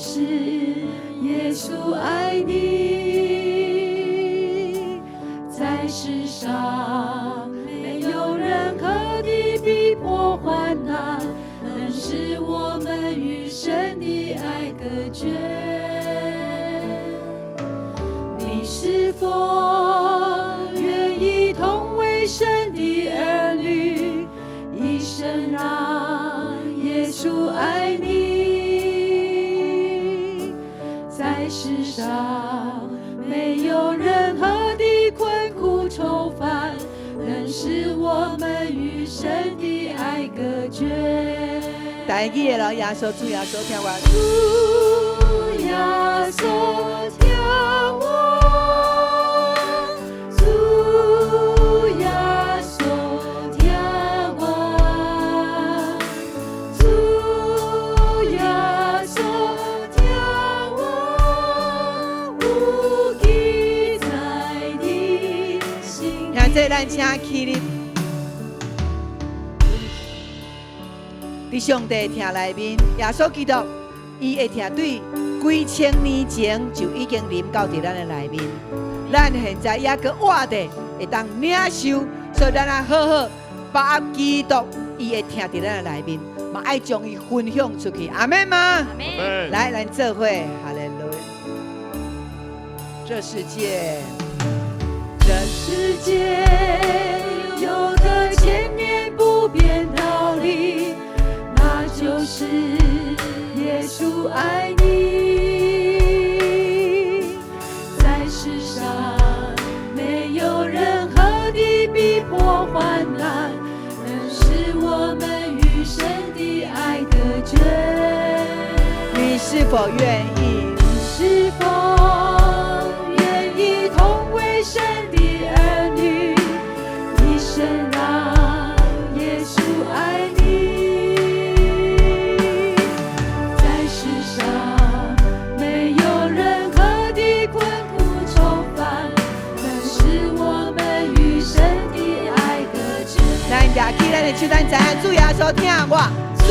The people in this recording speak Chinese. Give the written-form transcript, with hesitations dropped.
就是耶稣爱你，在世上没有任何的逼迫患难能使我们与神的爱隔绝。你是否愿意同为神的儿女，一生让耶稣爱你？在世上没有任何的困苦愁烦能使我们与神的爱隔绝。台语的咯，耶稣主耶稣听我，主耶稣听我，主耶稣听我，主耶稣听我，无记在你心里。现在咱请起立。伫上帝听内面，耶稣基督，伊会听对几千年前就已经临到伫咱的内面。咱现在也搁活着，会当领受，所以咱啊好好把握基督，伊会听伫咱的内面，嘛爱将伊分享出去。阿门吗？阿门。来，咱做伙，哈利路亚。这世界，这世界有个千年不变道理，那就是耶稣爱你。在世上没有任何的逼迫患难能使我们与神的爱隔绝。你是否愿意？你是否愿意同为神的儿女，一生让耶稣爱你？在世上没有任何的困苦愁烦能使我们与神的爱隔绝。咱举起咱的手，咱知影主耶稣听我。主